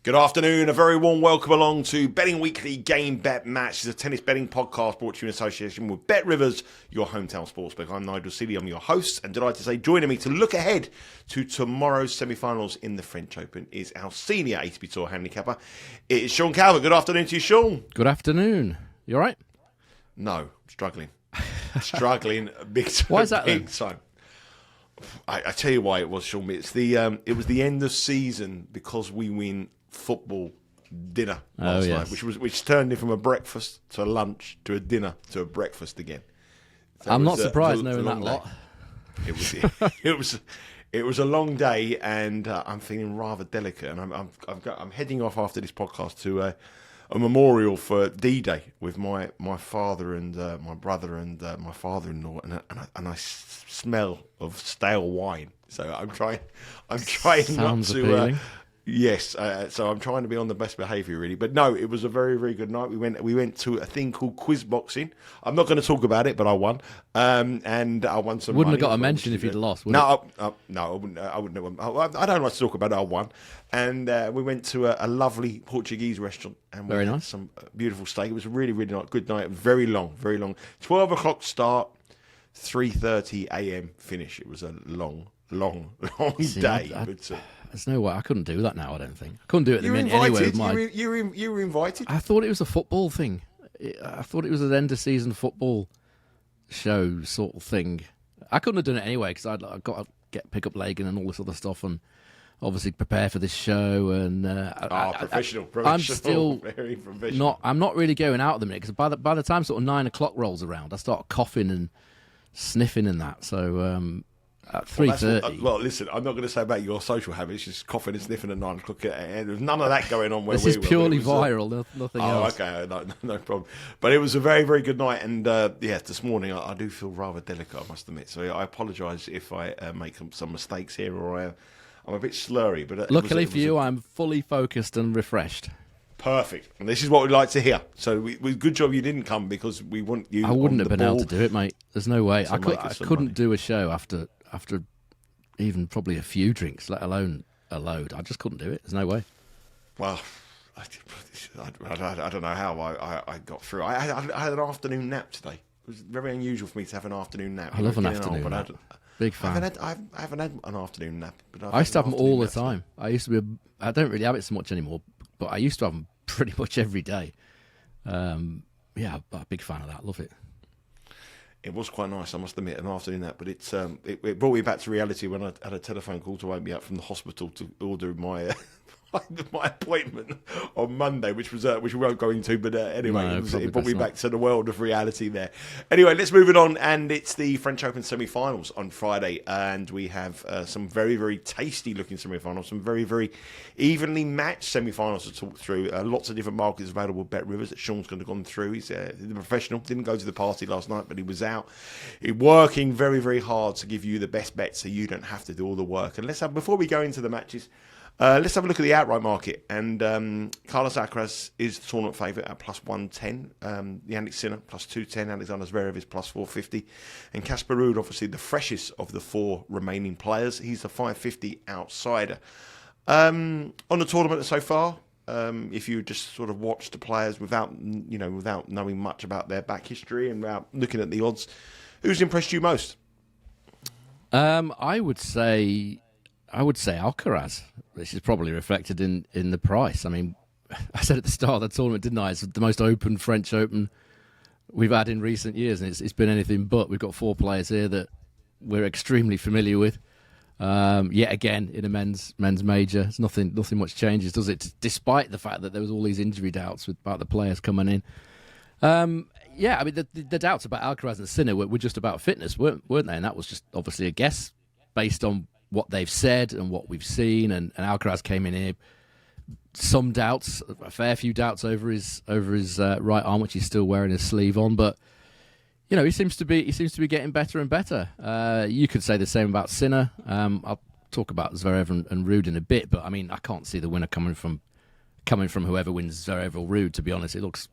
Good afternoon, a very warm welcome along to Betting Weekly Game Bet Match. It's a tennis betting podcast brought to you in association with Bet Rivers, your hometown sportsbook. I'm Nigel Seeley, I'm your host, and delighted to say joining me to look ahead to tomorrow's semi-finals in the French Open is our senior ATP Tour handicapper. It is Sean Calvert. Good afternoon to you, Sean. Good afternoon. You all right? No, I'm struggling. Struggling big time. Why is that big time. I tell you why it was, Sean. It's it was the end of season because we win football dinner last night, which turned in from a breakfast to a lunch to a dinner to a breakfast again. So I'm not surprised knowing that lot. It was a long day, and I'm feeling rather delicate. And I'm heading off after this podcast to a memorial for D-Day with my father and my brother and my father-in-law, and I smell of stale wine. So I'm trying not to. Appealing. Yes, so I'm trying to be on the best behaviour, really. But no, it was a very, very good night. We went to a thing called quiz boxing. I'm not going to talk about it, but I won, and I won some. Wouldn't money have got a mention if you'd lost. Would no, no, I wouldn't. I don't like to talk about it. I won, and we went to a lovely Portuguese restaurant, and we had some beautiful steak. It was a really, really good night. Very long, very long. 12 o'clock start, 3:30 a.m. finish. It was a long day. There's no way I couldn't do that now. I don't think I couldn't do it at the minute anyway. You were invited. I thought it was a football thing. I thought it was an end of season football show sort of thing. I couldn't have done it anyway because I've got to pick up Lagan and all this other stuff and obviously prepare for this show. And professional. I'm still very professional. I'm not really going out at the minute because by the time sort of 9 o'clock rolls around, I start coughing and sniffing and that. So. At 3:30. Well, listen, I'm not going to say about your social habits, just coughing and sniffing at 9 o'clock. There's none of that going on where this we is were. purely viral, nothing else. Oh, okay, no problem. But it was a very, very good night, and this morning I do feel rather delicate, I must admit. So I apologise if I make some mistakes here or I'm a bit slurry. But luckily for you, I'm fully focused and refreshed. Perfect, and this is what we'd like to hear. So, good job you didn't come because we want you. I wouldn't have been able to do it, mate. There's no way. I couldn't do a show after even probably a few drinks, let alone a load. I just couldn't do it. There's no way. Well, I don't know how I got through. I had an afternoon nap today. It was very unusual for me to have an afternoon nap. I love an afternoon nap. Big fan. I haven't had an afternoon nap. But I used to have them all the time. I don't really have it so much anymore, but I used to have them pretty much every day. I'm a big fan of that. Love it. It was quite nice, I must admit, an afternoon nap. But it brought me back to reality when I had a telephone call to wake me up from the hospital to order my my appointment on Monday, which we won't go into. But anyway, it brought me back to the world of reality there. Anyway, let's move it on. And it's the French Open semi-finals on Friday. And we have some very, very tasty-looking semi-finals, some very, very evenly matched semi-finals to talk through. Lots of different markets available at Bet Rivers that Sean's going to go through. He's a professional. Didn't go to the party last night, but he was out. He's working very, very hard to give you the best bets so you don't have to do all the work. And before we go into the matches, let's have a look at the outright market. And Carlos Alcaraz is the tournament favourite at plus 110. Jannik Sinner plus 210. Alexander Zverev is plus 450. And Casper Ruud, obviously the freshest of the four remaining players. He's the 550 outsider. On the tournament so far, if you just sort of watch the players without knowing much about their back history and without looking at the odds, who's impressed you most? I would say Alcaraz, which is probably reflected in the price. I mean, I said at the start of the tournament, didn't I? It's the most open French Open we've had in recent years, and it's been anything but. We've got four players here that we're extremely familiar with. Yet again, in a men's major, it's nothing much changes, does it? Despite the fact that there was all these injury doubts about the players coming in. I mean, the doubts about Alcaraz and Sinner were just about fitness, weren't they? And that was just obviously a guess based on what they've said and what we've seen. And Alcaraz came in here, some doubts, a fair few doubts over his right arm, which he's still wearing his sleeve on. But you know, he seems to be getting better and better. You could say the same about Sinner. I'll talk about Zverev and Ruud in a bit, but I mean, I can't see the winner coming from whoever wins Zverev or Ruud. To be honest, it looks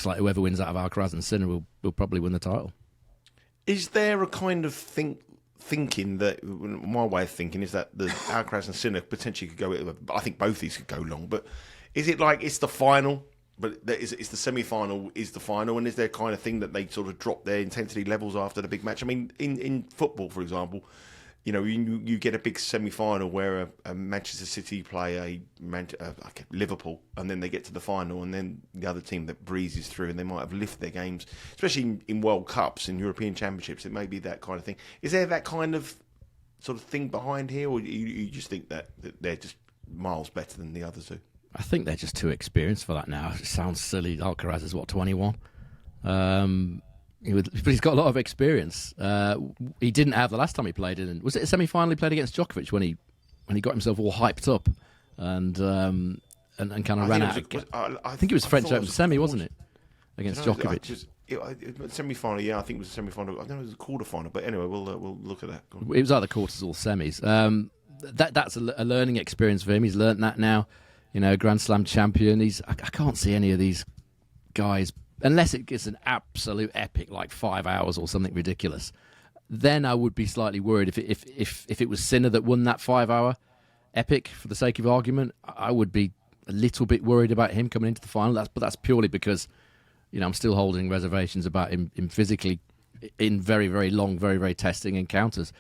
like whoever wins out of Alcaraz and Sinner will probably win the title. Is there a kind of thinking that my way of thinking is that the Alcaraz and Sinner potentially could go. I think both these could go long, but is it like it's the final? But it's the semi-final is the final, and is there kind of thing that they sort of drop their intensity levels after the big match? I mean, in football, for example, you get a big semi-final where a Manchester City play like Liverpool, and then they get to the final, and then the other team that breezes through, and they might have lifted their games, especially in World Cups and European Championships. It may be that kind of thing. Is there that kind of sort of thing behind here, or you just think that they're just miles better than the other two? I think they're just too experienced for that now. It sounds silly. Alcaraz is, 21? But he's got a lot of experience. He didn't have the last time he played in. Was it a semi-final he played against Djokovic when he got himself all hyped up and kind of ran out? I think it was French Open semi, wasn't it? Against Djokovic. Semi-final, yeah, I think it was a semi-final. I don't know if it was a quarter-final, but anyway, we'll look at that. It was either quarters or semis. That's a learning experience for him. He's learnt that now. Grand Slam champion. I can't see any of these guys, unless it gets an absolute epic, like 5 hours or something ridiculous. Then I would be slightly worried if it was Sinner that won that 5 hour epic, for the sake of argument. I would be a little bit worried about him coming into the final. But that's purely because, I'm still holding reservations about him physically in very, very long, very, very testing encounters.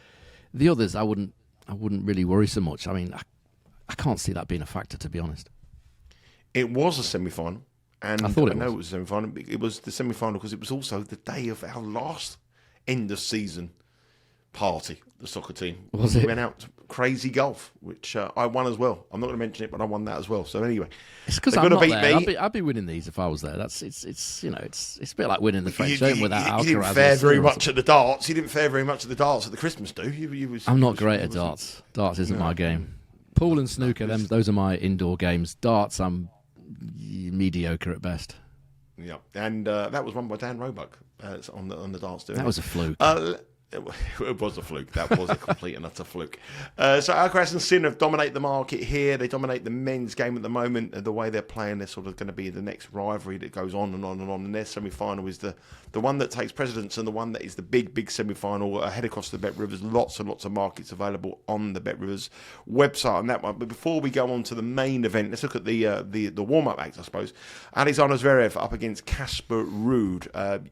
The others, I wouldn't really worry so much. I mean, I can't see that being a factor, to be honest. It was a semi-final, and I know it was a semi-final. It was the semi-final because it was also the day of our last end-of-season party, the soccer team. Was it? We went out to Crazy Golf, which I won as well. I'm not going to mention it, but I won that as well. So anyway, it's because I'm not there. I'd be winning these if I was there. It's a bit like winning the French Open without Alcaraz. You didn't fare very much at the darts. You didn't fare very much at the darts at the Christmas do. I'm not great at darts. Darts isn't my game. Pool and snooker, those are my indoor games. Darts, I'm mediocre at best. Yeah, and that was won by Dan Roebuck on the darts. That was a fluke. It was a fluke. That was a complete and utter fluke. So Alcaraz and Sinner dominate the market here. They dominate the men's game at the moment. The way they're playing, they're sort of going to be the next rivalry that goes on and on and on. And their semi-final is the one that takes precedence and the one that is the big semi-final. Head across the Bet Rivers. Lots and lots of markets available on the Bet Rivers website on that one. But before we go on to the main event, let's look at the warm-up act, I suppose. Alexander Zverev up against Casper Ruud.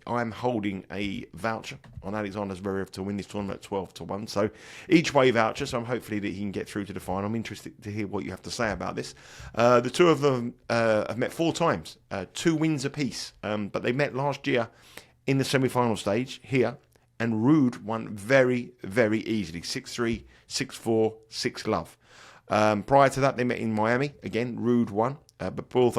I'm holding a voucher on Alexander Zverev to win this tournament at 12-1. So each way voucher, so I'm hopefully that he can get through to the final. I'm interested to hear what you have to say about this. The two of them have met 4 times, 2 wins apiece, but they met last year in the semi-final stage here, and Ruud won very, very easily, 6-3, 6-4, 6-love. Prior to that, they met in Miami. Again, Ruud won. But before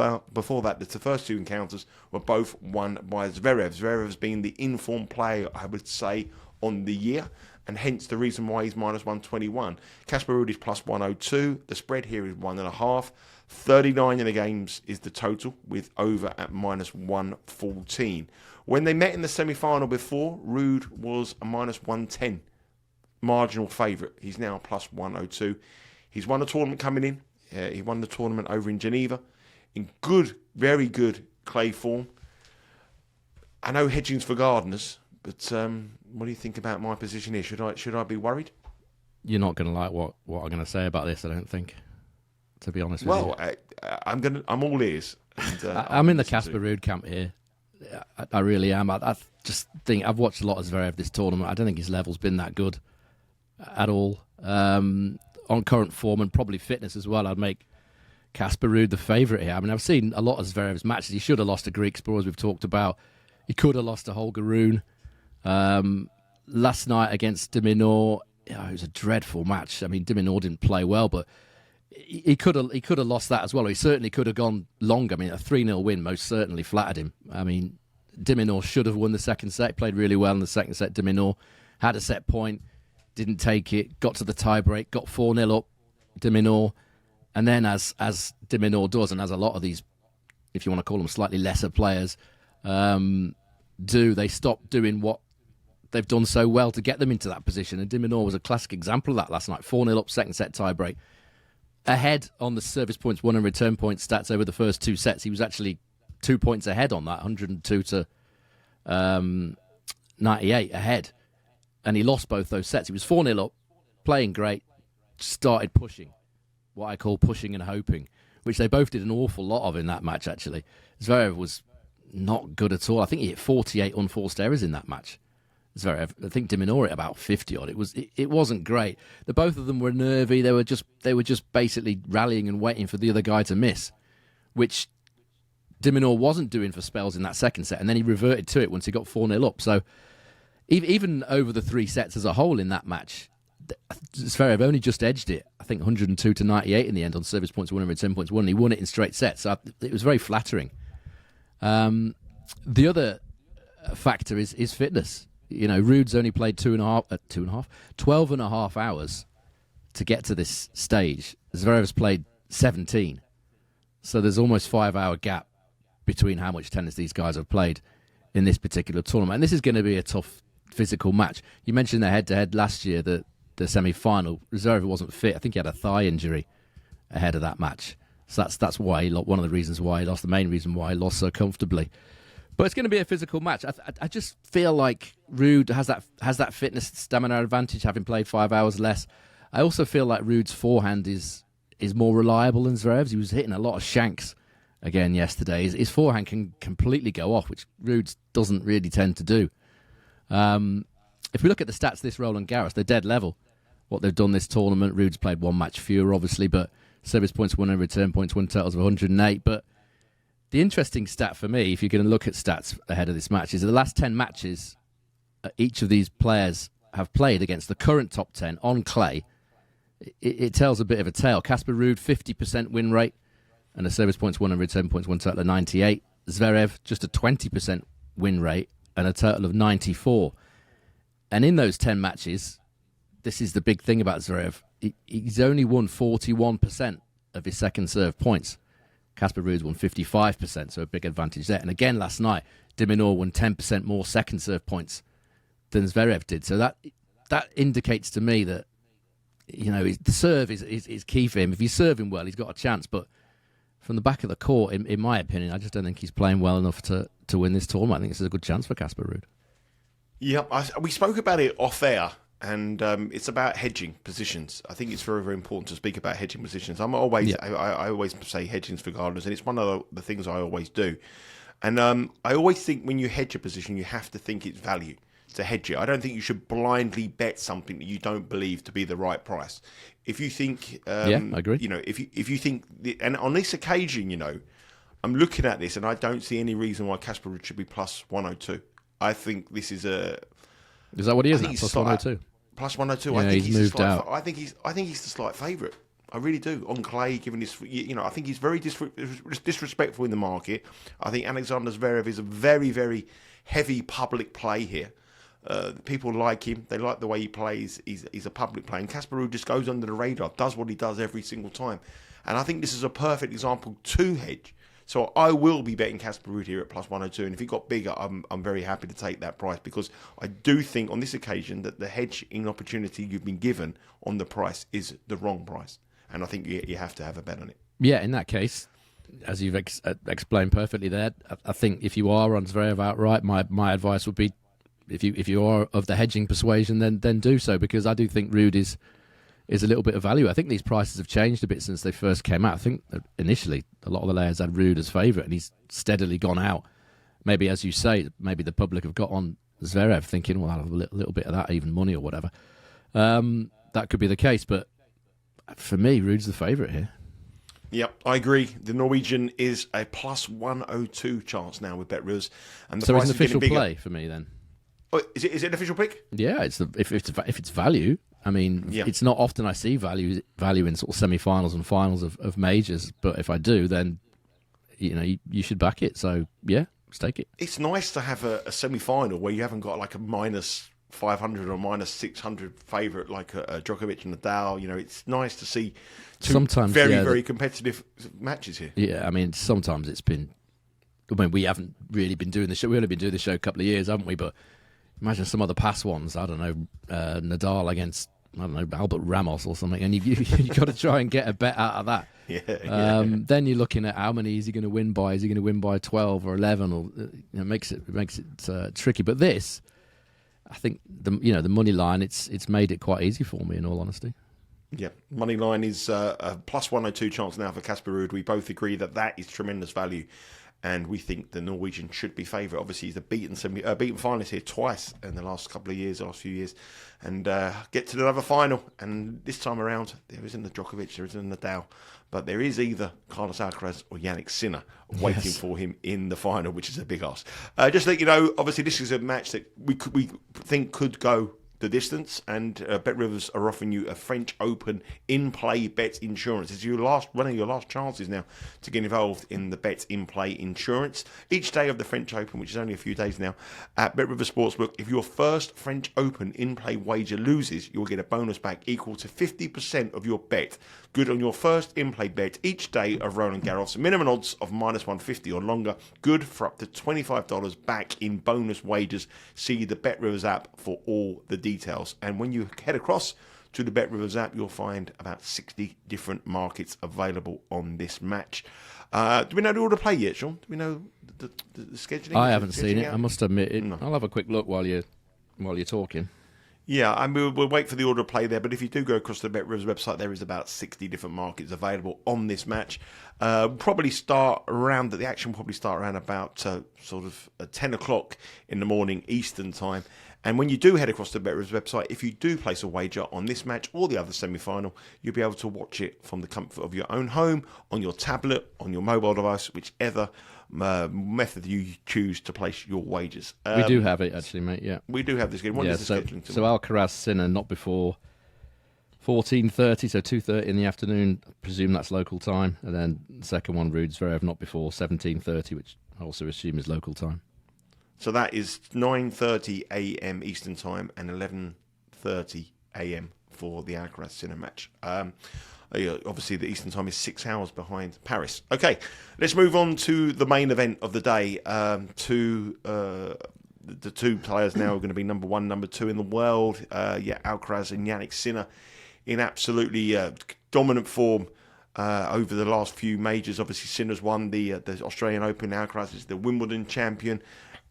that, the first 2 encounters were both won by Zverev. Zverev's been the informed player, I would say, on the year, and hence the reason why he's minus 121. Casper Ruud is plus 102. The spread here is 1.5. 39 in the games is the total, with over at minus 114. When they met in the semi-final before, Ruud was a minus 110 marginal favourite. He's now plus 102. He's won a tournament coming in. He won the tournament over in Geneva in good, very good clay form. I know hedging's for gardeners, but what do you think about my position here? Should I be worried? You're not going to like what I'm going to say about this, I don't think. To be honest with you. Well, I'm all ears. And, I'm in the Casper Ruud camp here. I really am. I just think I've watched a lot of Zverev this tournament. I don't think his level's been that good at all. On current form and probably fitness as well, I'd make Casper Ruud the favourite here. I mean, I've seen a lot of Zverev's matches. He should have lost to Griekspoor, as we've talked about. He could have lost to Holger Rune. Last night against de Minaur, it was a dreadful match. I mean, de Minaur didn't play well, but he could have lost that as well. He certainly could have gone longer. I mean, a 3-0 win most certainly flattered him. I mean, de Minaur should have won the second set. Played really well in the second set. De Minaur had a set point, didn't take it, got to the tiebreak, got 4-0 up, de Minaur. And then as de Minaur does, and as a lot of these, if you want to call them slightly lesser players, they stop doing what they've done so well to get them into that position. And de Minaur was a classic example of that last night. 4-0 up, second set tiebreak. Ahead on the service points, won and return points stats over the first 2 sets. He was actually 2 points ahead on that, 102 to 98 ahead. and he lost both those sets. He was 4-0 up, playing great, started pushing, what I call pushing and hoping, which they both did an awful lot of in that match, actually. Zverev was not good at all. I think he hit 48 unforced errors in that match. Zverev, I think de Minaur hit about 50 odd. It wasn't great. The both of them were nervy. They were just basically rallying and waiting for the other guy to miss, which de Minaur wasn't doing for spells in that second set, and then he reverted to it once he got 4-0 up. So even over the 3 sets as a whole in that match, Zverev only just edged it, I think 102 to 98 in the end on service points won and return points won. He won it in straight sets. So it was very flattering. The other factor is fitness. You know, Ruud's only played 12 and a half hours to get to this stage. Zverev's played 17. So there's almost 5-hour gap between how much tennis these guys have played in this particular tournament. And this is going to be a tough physical match. You mentioned the head-to-head last year, the semi-final. Zverev wasn't fit. I think he had a thigh injury ahead of that match. So that's why he lost, one of the reasons why he lost, the main reason why he lost so comfortably. But it's going to be a physical match. I just feel like Ruud has that fitness stamina advantage, having played 5 hours less. I also feel like Ruud's forehand is more reliable than Zverev's. He was hitting a lot of shanks again yesterday. His forehand can completely go off, which Ruud doesn't really tend to do. If we look at the stats this Roland-Garros, they're dead level. What they've done this tournament, Ruud's played one match fewer, obviously, but service points won and return points won totals of 108. But the interesting stat for me, if you're going to look at stats ahead of this match, is that the last 10 matches each of these players have played against the current top 10 on clay. It tells a bit of a tale. Casper Ruud, 50% win rate, and a service points won and return points won total of 98. Zverev, just a 20% win rate and a total of 94. And in those 10 matches, this is the big thing about Zverev, he's only won 41% of his second serve points. Casper Ruud won 55%, so a big advantage there. And again, last night, de Minaur won 10% more second serve points than Zverev did. So that indicates to me that, you know, the serve is key for him. If he's serving well, he's got a chance. But from the back of the court, in my opinion, I just don't think he's playing well enough to win this tournament. I think this is a good chance for Casper Ruud. Yeah, we spoke about it off air, and it's about hedging positions. I think it's very, very important to speak about hedging positions. I always say hedging's for gardeners, and it's one of the things I always do. And I always think when you hedge a position, you have to think its value to hedge it. I don't think you should blindly bet something that you don't believe to be the right price. If you think, I agree. You know, if you think, and on this occasion, you know, I'm looking at this and I don't see any reason why Casper Ruud should be plus 102. I think this is a. Is that what he is? Plus 102. Plus 102. Yeah, I think he's moved out. I think he's the slight favourite. I really do. On clay, given his, you know, I think he's very disrespectful in the market. I think Alexander Zverev is a very, very heavy public play here. People like him. They like the way he plays. He's a public player. And Casper Ruud just goes under the radar, does what he does every single time. And I think this is a perfect example to hedge. So I will be betting Casper Ruud here at plus 102. And if he got bigger, I'm very happy to take that price, because I do think on this occasion that the hedging opportunity you've been given on the price is the wrong price. And I think you have to have a bet on it. Yeah, in that case, as you've explained perfectly there, I think if you are on Zverev outright, my advice would be, if you are of the hedging persuasion, then do so, because I do think Ruud is a little bit of value. I think these prices have changed a bit since they first came out. I think initially a lot of the layers had Ruud as favourite, and he's steadily gone out. Maybe, as you say, maybe the public have got on Zverev thinking, well, I'll have a little bit of that, even money or whatever. That could be the case, but for me, Ruud's the favourite here. Yep, I agree. The Norwegian is a plus 102 chance now with BetRivers, and the so price it's an official play for me then. Oh, is it an official pick? Yeah, if it's value. I mean, It's not often I see value in sort of semi-finals and finals of majors, but if I do, then you know you should back it. So yeah, stake it. It's nice to have a semi-final where you haven't got like a minus 500 or minus 600 favourite like Djokovic and Nadal. You know, it's nice to see sometimes very competitive matches here. Yeah, I mean, sometimes it's been. I mean, we haven't really been doing the show. We've only been doing the show a couple of years, haven't we? But imagine some of the past ones. I don't know, Nadal against, I don't know, Albert Ramos or something, and you've got to try and get a bet out of that. Yeah. Then you're looking at how many is he going to win by? Is he going to win by 12 or 11? Or it makes it tricky. But this, I think the money line, it's made it quite easy for me, in all honesty. Yeah, money line is a plus 102 chance now for Casper Ruud. We both agree that is tremendous value, and we think the Norwegian should be favourite. Obviously, he's a beaten finalist here twice in the last few years, and get to another final. And this time around, there isn't the Djokovic, there isn't the Nadal, but there is either Carlos Alcaraz or Jannik Sinner waiting for him in the final, which is a big ask. Just to let you know, obviously, this is a match that we think could go the distance, and Bet Rivers are offering you a French Open in-play bet insurance. It's one of your last chances now to get involved in the bet in-play insurance. Each day of the French Open, which is only a few days now, at Bet Rivers Sportsbook, if your first French Open in-play wager loses, you'll get a bonus back equal to 50% of your bet. Good on your first in-play bet each day of Roland-Garros. Minimum odds of -150 or longer. Good for up to $25 back in bonus wagers. See the Bet Rivers app for all the details. And when you head across to the Bet Rivers app, you'll find about 60 different markets available on this match. Do we know the order of play yet, Sean? Do we know the scheduling? I haven't seen it. I must admit it. No. I'll have a quick look while you're talking. Yeah, I mean, we'll wait for the order of play there, but if you do go across the Bet Rivers website, there is about 60 different markets available on this match. The action will probably start around about 10 o'clock in the morning Eastern time. And when you do head across to the Bet Rivers website, if you do place a wager on this match or the other semi-final, you'll be able to watch it from the comfort of your own home, on your tablet, on your mobile device, whichever method you choose to place your wagers. We do have it, actually, mate, yeah. We do have this game. What is the scheduling? So Alcaraz Sinner not before 14:30, so 2:30 in the afternoon. I presume that's local time. And then the second one, Ruud Zverev, not before 17:30, which I also assume is local time. So that is 9:30 a.m. Eastern time and 11:30 a.m. for the Alcaraz Sinner match. Obviously, the Eastern time is 6 hours behind Paris. Okay, let's move on to the main event of the day. The two players now are going to be number one, number two in the world. Alcaraz and Jannik Sinner in absolutely dominant form over the last few majors. Obviously, Sinner's won the Australian Open. Alcaraz is the Wimbledon champion.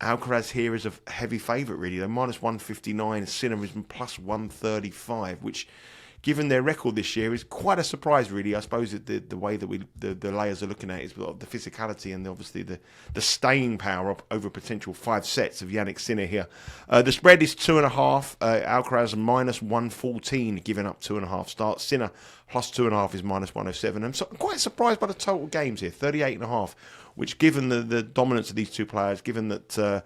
Alcaraz here is a heavy favourite, really. They're -159. Sinner is +135, which, given their record this year, is quite a surprise, really. I suppose the way that the layers are looking at it is the physicality and obviously the staying power over potential 5 sets of Jannik Sinner here. The spread is 2.5. Alcaraz -114, giving up 2.5 starts. Sinner +2.5 is -107. I'm quite surprised by the total games here, 38.5, which, given the dominance of these two players, given that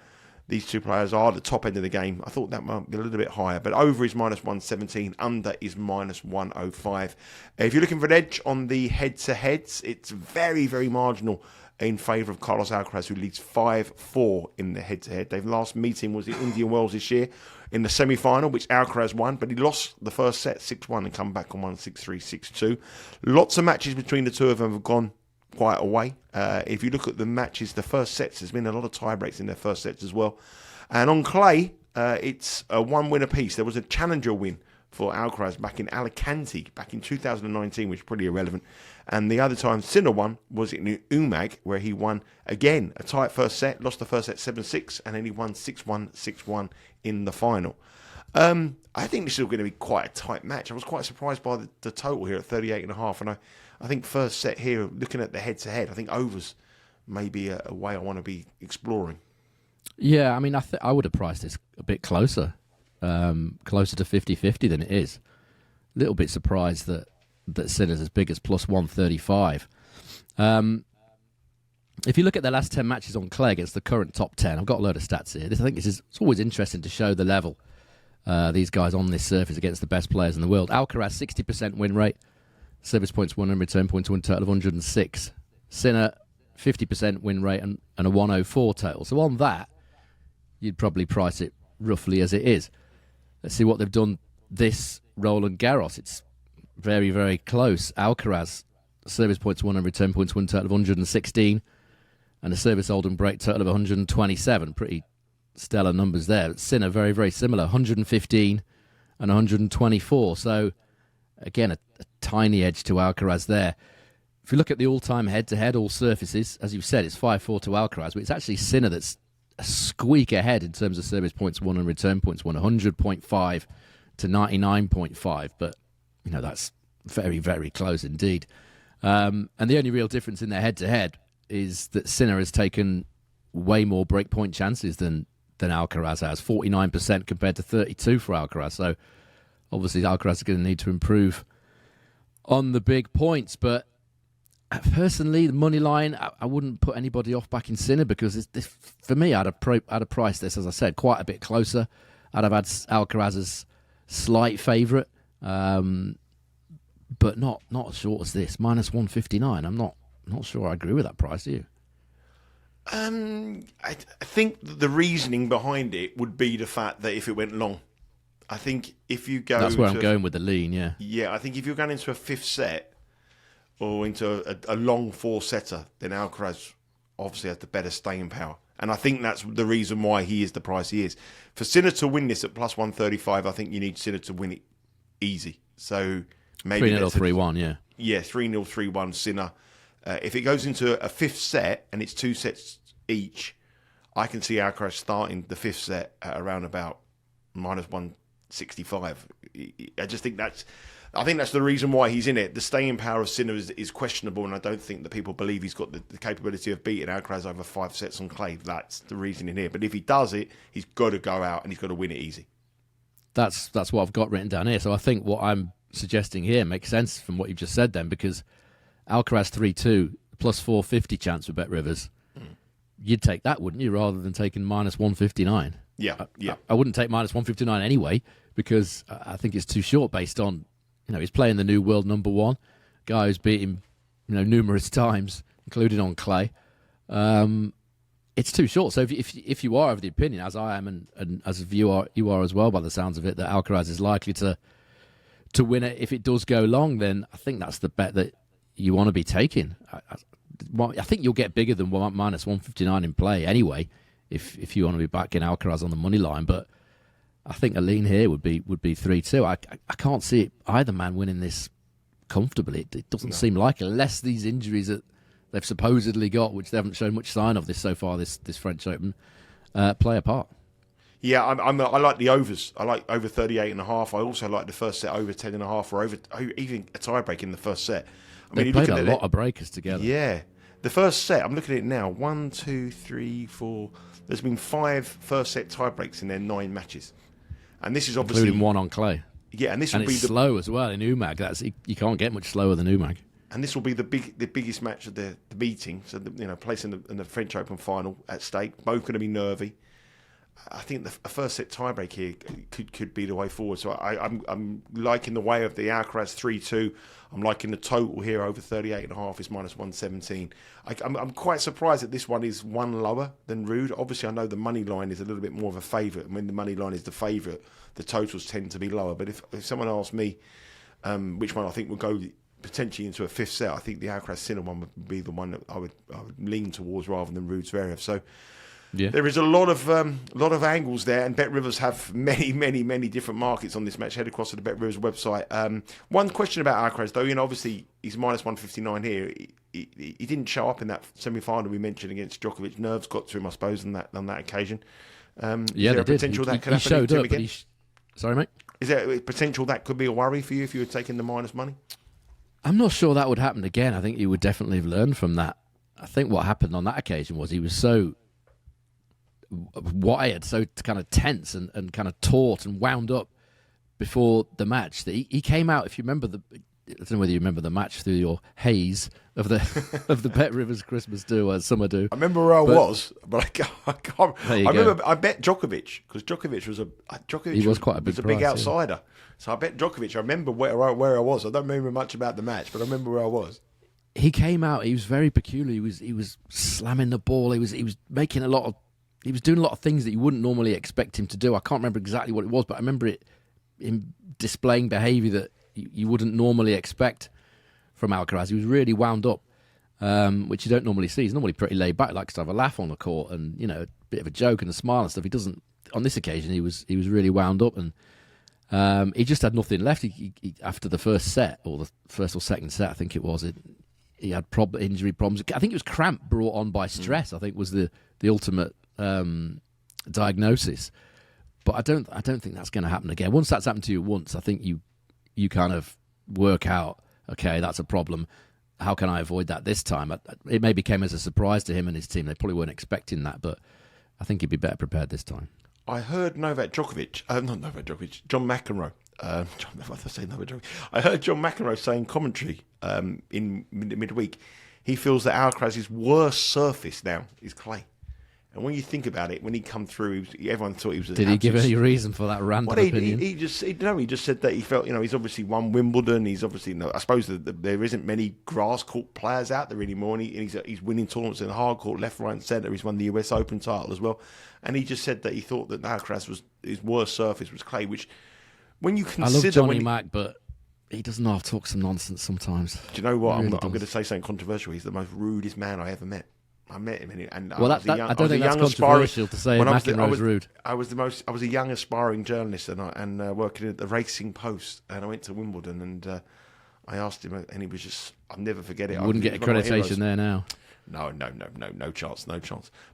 these two players are at the top end of the game, I thought that might be a little bit higher. But over is -117, under is -105. If you're looking for an edge on the head-to-heads, it's very, very marginal in favour of Carlos Alcaraz, who leads 5-4 in the head-to-head. Their last meeting was at Indian Wells this year in the semi-final, which Alcaraz won, but he lost the first set 6-1 and come back and won 6-3, 6-2. Lots of matches between the two of them have gone quite away. If you look at the matches, the first sets, there's been a lot of tie breaks in their first sets as well. And on clay, it's a one-win apiece. There was a challenger win for Alcaraz back in Alicante back in 2019, which is pretty irrelevant. And the other time Sinner won was in Umag, where he won, again, a tight first set, lost the first set 7-6, and then he won 6-1, 6-1 in the final. I think this is going to be quite a tight match. I was quite surprised by the total here at 38.5, and I think first set here, looking at the head-to-head, I think overs may be a way I want to be exploring. Yeah, I mean, I would have priced this a bit closer to 50-50 than it is. A little bit surprised that Sinner's as big as +135. If you look at the last 10 matches on clay against the current top 10, I've got a load of stats here. I think it's always interesting to show the level these guys on this surface against the best players in the world. Alcaraz, 60% win rate. Service points won and return points won total of 106. Sinner, 50% win rate and a 104 total. So on that, you'd probably price it roughly as it is. Let's see what they've done this Roland-Garros. It's very, very close. Alcaraz, service points won and return points won total of 116. And a service hold and break total of 127. Pretty stellar numbers there. Sinner, very, very similar. 115 and 124. So, again, a tiny edge to Alcaraz there. If you look at the all-time head-to-head, all surfaces, as you've said, it's 5-4 to Alcaraz, but it's actually Sinner that's a squeak ahead in terms of service points won and return points won, 100.5 to 99.5. But, that's very, very close indeed. And the only real difference in their head-to-head is that Sinner has taken way more breakpoint chances than Alcaraz has, 49% compared to 32 for Alcaraz. So obviously Alcaraz is going to need to improve on the big points. But personally, the money line, I wouldn't put anybody off back in Sinner, because for me, I'd have priced this, as I said, quite a bit closer. I'd have had Alcaraz as slight favourite, but not as short as this, minus 159. I'm not sure I agree with that price, do you? I think the reasoning behind it would be the fact that if it went long, I think if you go... That's where I'm going with the lean, yeah. Yeah, I think if you're going into a fifth set or into a long four-setter, then Alcaraz obviously has the better staying power. And I think that's the reason why he is the price he is. For Sinner to win this at plus 135, I think you need Sinner to win it easy. So maybe 3-0 or 3-1, yeah. Yeah, 3-0, 3-1 Sinner. If it goes into a fifth set and it's 2 sets each, I can see Alcaraz starting the fifth set at around about minus 165. I think that's the reason why he's in it. The staying power of Sinner is questionable, and I don't think that people believe he's got the capability of beating Alcaraz over 5 sets on clay. That's the reason in here. But if he does it, he's got to go out and he's got to win it easy. That's what I've got written down here. So I think what I'm suggesting here makes sense from what you've just said then, because Alcaraz 3-2 plus 450 chance for Bet Rivers. You'd take that, wouldn't you, rather than taking minus 159? Yeah. I wouldn't take minus 159 anyway, because I think it's too short based on, he's playing the new world number one, guy who's beat him, numerous times, including on clay. It's too short. So if you are of the opinion, as I am, and as you are as well by the sounds of it, that Alcaraz is likely to win it if it does go long, then I think that's the bet that you want to be taking. I think you'll get bigger than minus 159 in play anyway, if you want to be backing Alcaraz on the money line. But I think a lean here would be 3-2. I can't see either man winning this comfortably. It doesn't seem like, unless these injuries that they've supposedly got, which they haven't shown much sign of this so far, this French Open, play a part. Yeah, I like the overs. I like over 38.5. I also like the first set over 10.5, or over even a tiebreak in the first set. They played a lot of breakers together. Yeah. The first set, I'm looking at it now, 1, 2, 3, 4. There's been 5 first set tiebreaks in their 9 matches. And this is obviously... including one on clay. Yeah, and this will be slow as well in Umag. You can't get much slower than Umag. And this will be the biggest match of the meeting. So, place in the French Open final at stake. Both going to be nervy. I think the first set tiebreak here could be the way forward. So I'm liking the way of the Alcaraz 3-2. I'm liking the total here over 38.5 is minus 117. I'm quite surprised that this one is one lower than Ruud. Obviously, I know the money line is a little bit more of a favourite. When the money line is the favourite, the totals tend to be lower. But if someone asked me which one I think would go potentially into a fifth set, I think the Alcaraz Sinner one would be the one that I would lean towards rather than Ruud Zverev. So. Yeah. There is a lot of angles there, and Bet Rivers have many different markets on this match. Head across to the Bet Rivers website. One question about Alcaraz, though, obviously he's minus 159 here. He didn't show up in that semi-final we mentioned against Djokovic. Nerves got to him, I suppose, on that occasion. Yeah, they did. Potential that could happen showed to him up, again? Sorry, mate. Is there a potential that could be a worry for you if you were taking the minus money? I'm not sure that would happen again. I think he would definitely have learned from that. I think what happened on that occasion was he was so wired, so kind of tense and kind of taut and wound up before the match that he came out. If you remember I don't know whether you remember the match through your haze of the Bet Rivers Christmas do or summer do. I remember where I was, but I can't. I bet Djokovic, because Djokovic was quite a big outsider. Yeah. So I bet Djokovic. I remember where I was. I don't remember much about the match, but I remember where I was. He came out. He was very peculiar. He was slamming the ball. He was making he was doing a lot of things that you wouldn't normally expect him to do. I can't remember exactly what it was, but I remember him displaying behaviour that you wouldn't normally expect from Alcaraz. He was really wound up, which you don't normally see. He's normally pretty laid back, likes to have a laugh on the court and a bit of a joke and a smile and stuff. He doesn't. On this occasion, he was really wound up, and he just had nothing left. He after the first set, or the first or second set, I think it was. He had injury problems. I think it was cramp brought on by stress. I think was the ultimate diagnosis. But I don't think that's going to happen again. Once that's happened to you once, I think you kind of work out, okay, that's a problem. How can I avoid that this time? It maybe came as a surprise to him and his team. They probably weren't expecting that, but I think he'd be better prepared this time. I heard John McEnroe. I heard John McEnroe saying commentary in midweek. He feels that Alcaraz's worst surface now is clay. And when you think about it, when he come through, everyone thought he was. Did he give any reason for that random opinion? He just said that he felt, he's obviously won Wimbledon. He's obviously, I suppose there isn't many grass court players out there anymore. And he's winning tournaments in hard court, left, right, and centre. He's won the US Open title as well. And he just said that he thought that Alcaraz his worst surface was clay. Which, when you consider, I love Johnny Mac, but he does not talk some nonsense sometimes. Do you know what? I'm going to say something controversial. He's the most rudest man I ever met. I met him, and I don't think that's controversial to say. McEnroe's rude. I was a young aspiring journalist, and working at the Racing Post, and I went to Wimbledon, and I asked him, and he was just, I'll never forget it. You wouldn't get accreditation there now. No chance.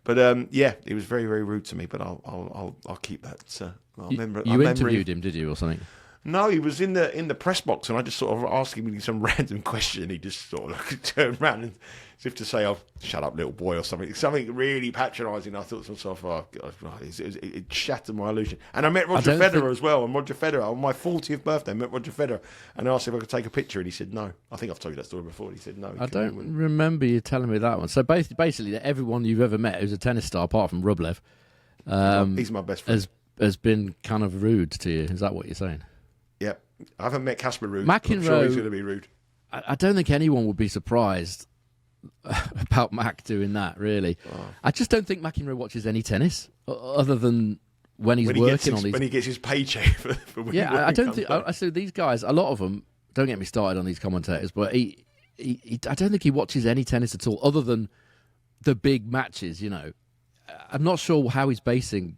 But yeah, he was very, very rude to me. But I'll keep that. You interviewed him, did you, or something? No, he was in the press box, and I just sort of asked him some random question. He just sort of turned around and, as if to say, "Oh, shut up, little boy," or something really patronising. I thought to myself, "Oh, God, it shattered my illusion." And I met Roger Federer as well. And Roger Federer, on my 40th birthday, I met Roger Federer, and I asked if I could take a picture, and he said no. I think I've told you that story before. He said no. I don't remember you telling me that one. So basically, everyone you've ever met who's a tennis star, apart from Rublev, he's my best friend, has been kind of rude to you. Is that what you're saying? Yeah, I haven't met Casper rude. McEnroe, I'm sure he's going to be rude. I don't think anyone would be surprised about Mac doing that, really. Oh. I just don't think McEnroe watches any tennis other than when he's working on these. When he gets his paycheck for I don't think. I see these guys. A lot of them. Don't get me started on these commentators, but I don't think he watches any tennis at all, other than the big matches. I'm not sure how he's basing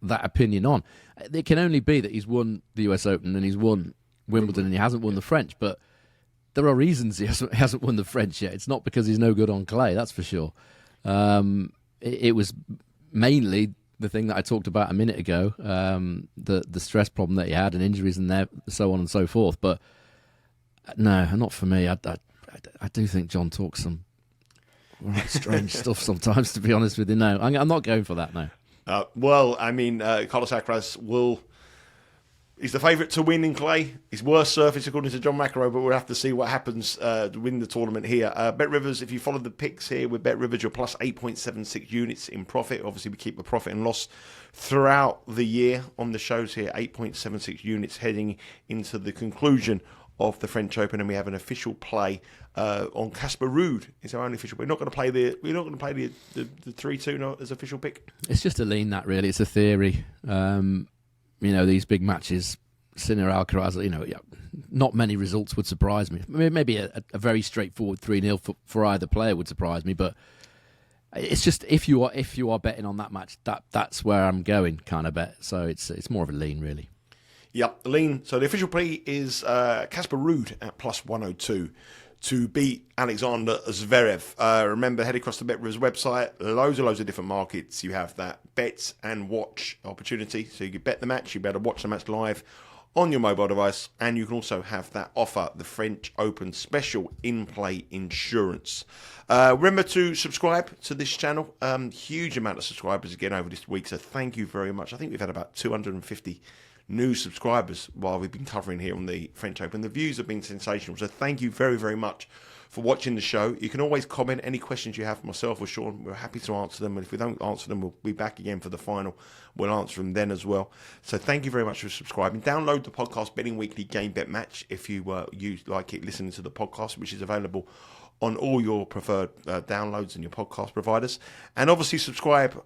that opinion on. It can only be that he's won the US Open and he's won Wimbledon and he hasn't won the French, but there are reasons he hasn't won the French yet. It's not because he's no good on clay, that's for sure. It was mainly the thing that I talked about a minute ago, the stress problem that he had and injuries and so on and so forth. But no, not for me. I do think John talks some strange stuff sometimes, to be honest with you. No, I'm not going for that, no. Carlos Alcaraz he's the favourite to win in clay. His worst surface, according to John McEnroe, but we'll have to see what happens to win the tournament here. Bet Rivers, if you follow the picks here with Bet Rivers, you're plus 8.76 units in profit. Obviously, we keep the profit and loss throughout the year on the shows here. 8.76 units heading into the conclusion of the French Open, and we have an official play on Casper Ruud. It's our only official. We're not going to play the 3-2 as official pick. It's just a lean, that really. It's a theory. These big matches, Sinner-Alcaraz. Not many results would surprise me. Maybe a very straightforward 3-0 for either player would surprise me, but it's just if you are betting on that match, that's where I'm going kind of bet. So it's more of a lean, really. Yep, the lean. So the official play is Casper Ruud at plus 102 to beat Alexander Zverev. Remember, head across the BetRivers website. Loads of different markets. You have that bet and watch opportunity. So you can bet the match. You better watch the match live on your mobile device. And you can also have that offer, the French Open Special in-play insurance. Remember to subscribe to this channel. Huge amount of subscribers again over this week. So thank you very much. I think we've had about 250 new subscribers while we've been covering here on the French Open. The views have been sensational, so thank you very, very much for watching the show. You can always comment any questions you have for myself or Sean. We're happy to answer them, and if we don't answer them, we'll be back again for the final. We'll answer them then as well. So thank you very much for subscribing. Download the podcast Betting Weekly Game Bet Match if you like it, listening to the podcast, which is available on all your preferred downloads and your podcast providers. And obviously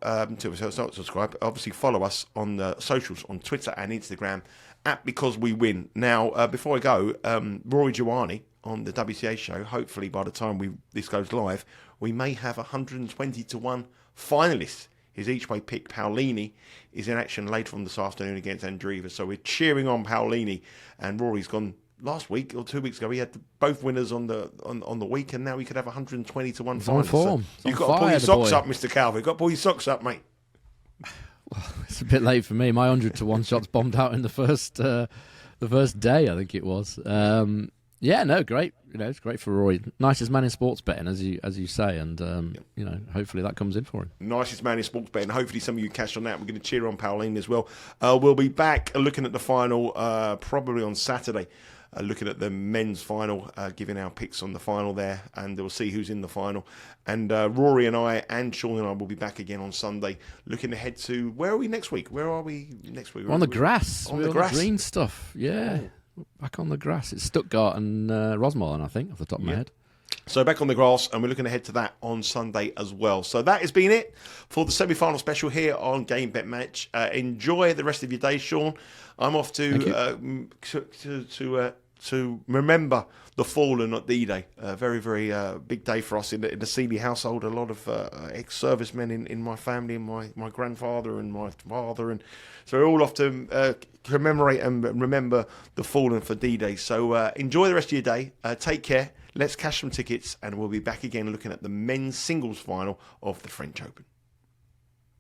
obviously follow us on the socials, on Twitter and Instagram, at Because We Win. Now, before I go, Rory Giovanni on the WTA show, hopefully by the time this goes live, we may have 120-1 finalists. His each-way pick, Paolini, is in action later on this afternoon against Andreeva. So we're cheering on Paolini, and Rory's gone. Last week or 2 weeks ago, he had both winners on the week, and now he could have 120-1 finals. On form. So you've got to pull your socks up, Mr. Calvert. You've got to pull your socks up, mate. It's a bit late for me. My 100-to-1 shots bombed out in the first day, I think it was. Great. It's great for Rory. Nicest man in sports betting, as you say, and hopefully that comes in for him. Nicest man in sports betting. Hopefully some of you cashed on that. We're going to cheer on Pauline as well. We'll be back looking at the final probably on Saturday. Looking at the men's final, giving our picks on the final there, and we'll see who's in the final. And Rory and I and Sean and I will be back again on Sunday, looking ahead to where are we next week? Where are we next week? We're on the grass. On the grass. Green stuff. Yeah, back on the grass. It's Stuttgart and Rosmalen, I think, off the top of my head. So back on the grass, and we're looking ahead to that on Sunday as well. So that has been it for the semi-final special here on Game Bet Match. Enjoy the rest of your day, Sean. I'm off to remember the fallen at D-Day. Very, very big day for us in the Seeley household. A lot of ex-servicemen in my family, and my grandfather and my father. And so we're all off to commemorate and remember the fallen for D-Day. So enjoy the rest of your day. Take care. Let's cash some tickets, and we'll be back again looking at the men's singles final of the French Open.